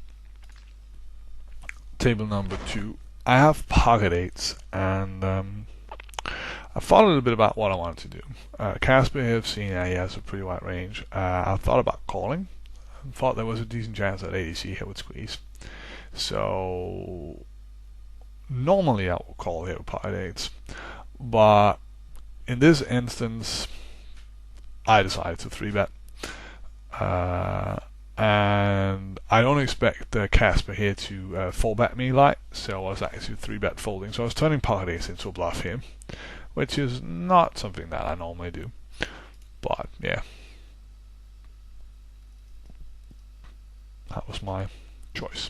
table number 2, I have pocket eights, and I thought a little bit about what I wanted to do. Casper here, I've seen he has a pretty wide range. I thought about calling, and thought there was a decent chance that ADC here would squeeze. So normally I would call here with pocket eights, but in this instance I decided to 3-bet. And I don't expect Casper here to 4-bet me light, so I was actually 3-bet folding. So I was turning pocket ace into a bluff here, which is not something that I normally do. But yeah, that was my choice.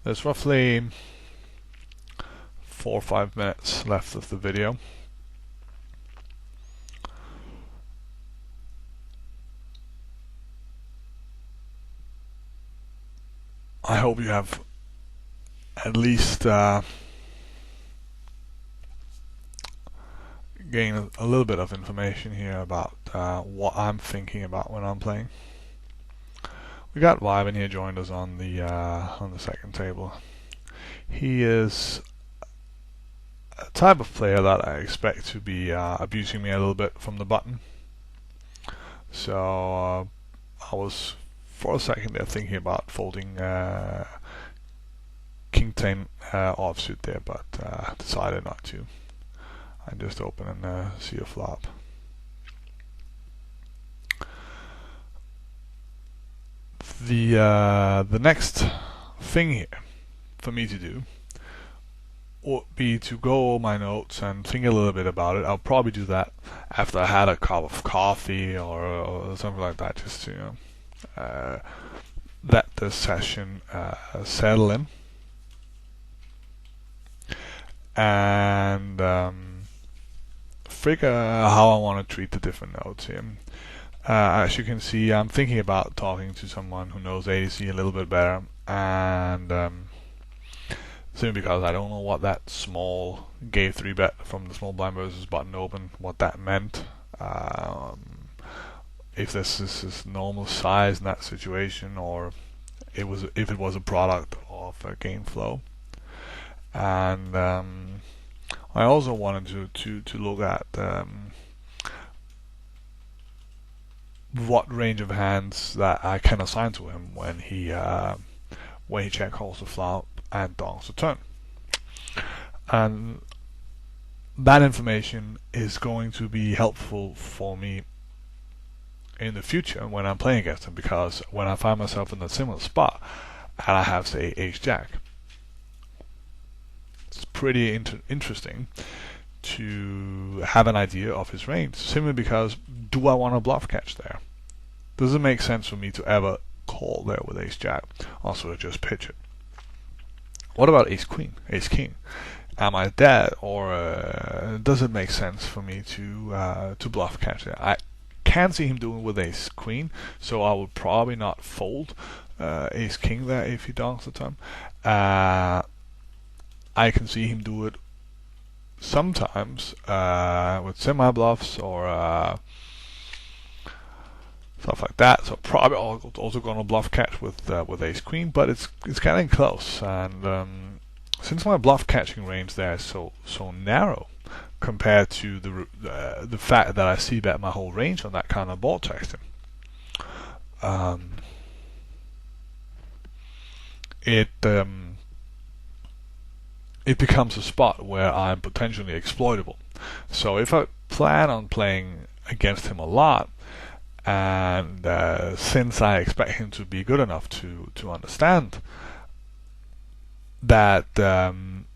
There's roughly 4 or 5 minutes left of the video. I hope you have at least gained a little bit of information here about what I'm thinking about when I'm playing. We got Wyvern here joined us on the second table. He is a type of player that I expect to be abusing me a little bit from the button. So I was for a second there thinking about folding King 10 offsuit there, but decided not to. I just open and see a flop. The next thing here for me to do would be to go over my notes and think a little bit about it. I'll probably do that after I had a cup of coffee or something like that, just to let the session settle in, and figure how I want to treat the different notes here. As you can see, I'm thinking about talking to someone who knows ADC a little bit better, and simply because I don't know what that small gave 3-bet from the small blind versus button open, what that meant. If this is normal size in that situation, or if it was a product of a game flow. And I also wanted to look at what range of hands that I can assign to him when he check calls the flop and donks the turn. And that information is going to be helpful for me in the future when I'm playing against him, because when I find myself in a similar spot and I have, say, ace-jack, pretty interesting to have an idea of his range, simply because, do I want to bluff catch there? Does it make sense for me to ever call there with ace jack, or sort of just pitch it? What about ace queen, ace king? Am I dead, or does it make sense for me to bluff catch there? I can see him doing with ace queen, so I would probably not fold ace king there if he donks the turn. I can see him do it sometimes with semi bluffs or stuff like that. So probably also going to bluff catch with ace queen, but it's getting close. And since my bluff catching range there is so narrow compared to the fact that I see bet my whole range on that kind of board texting, it becomes a spot where I'm potentially exploitable. So if I plan on playing against him a lot, and since I expect him to be good enough to understand that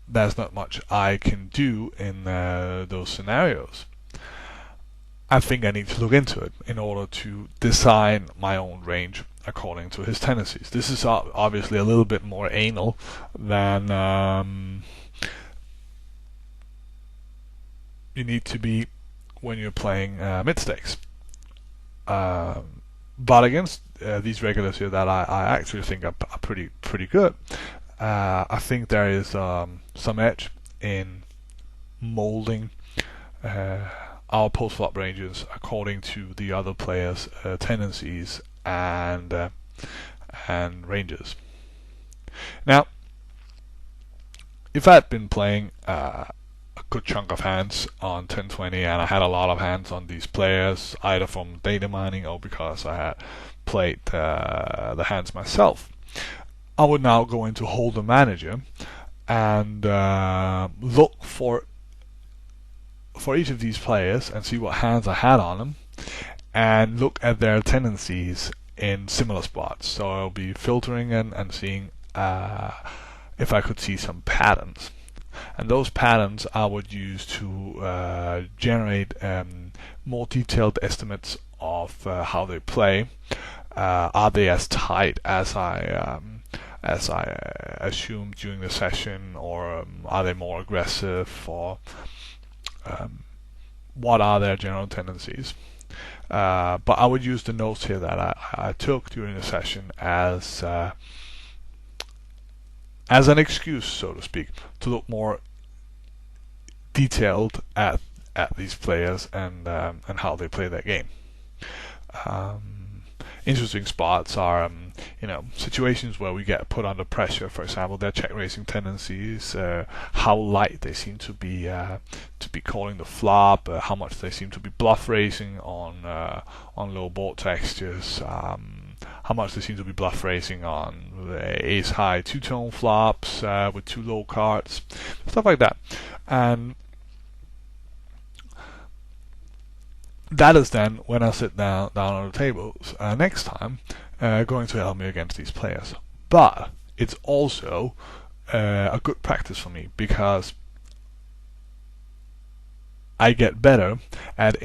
there's not much I can do in those scenarios, I think I need to look into it in order to design my own range according to his tendencies. This is obviously a little bit more anal than you need to be when you're playing mid stakes. But against these regulars here that I actually think are pretty good, I think there is some edge in molding our post-flop ranges according to the other players' tendencies and ranges. Now, if I had been playing a good chunk of hands on 1020 and I had a lot of hands on these players, either from data mining or because I had played the hands myself, I would now go into Hold'em Manager and look for each of these players and see what hands I had on them, and look at their tendencies in similar spots. So I'll be filtering and seeing if I could see some patterns. And those patterns I would use to generate more detailed estimates of how they play. Are they as tight as I assumed during the session, or are they more aggressive, or what are their general tendencies? But I would use the notes here that I took during the session as an excuse, so to speak, to look more detailed at these players and how they play their game. Interesting spots are situations where we get put under pressure. For example, their check raising tendencies, how light they seem to be calling the flop, how much they seem to be bluff raising on low board textures, how much they seem to be bluff raising on ace high two-tone flops with too low cards, stuff like that. And that is then, when I sit down on the tables next time, going to help me against these players. But it's also a good practice for me, because I get better at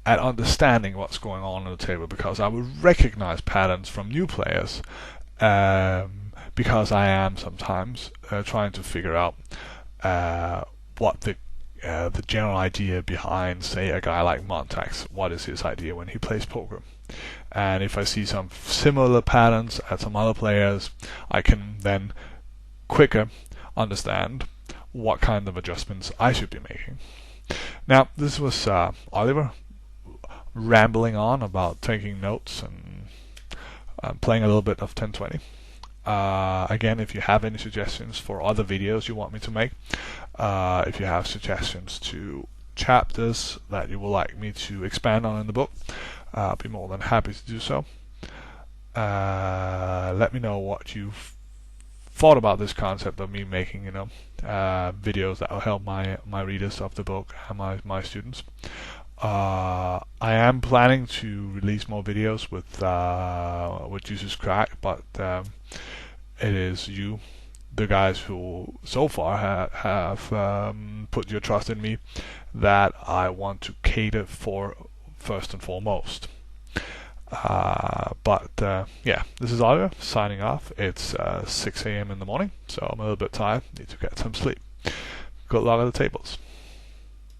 understanding what's going on the table, because I will recognize patterns from new players, because I am sometimes trying to figure out what the general idea behind, say, a guy like Montax. What is his idea when he plays poker? And if I see some similar patterns at some other players, I can then quicker understand what kind of adjustments I should be making. Now, this was Oliver rambling on about taking notes and playing a little bit of 1020. Again, if you have any suggestions for other videos you want me to make, if you have suggestions to chapters that you would like me to expand on in the book, I'll be more than happy to do so. Let me know what you've thought about this concept of me making, videos that will help my readers of the book and my students. I am planning to release more videos with Jesus Crack, but it is you the guys who so far have put your trust in me, that I want to cater for first and foremost. Yeah, this is Oliver signing off. It's 6 a.m. in the morning, so I'm a little bit tired. Need to get some sleep. Good luck at the tables.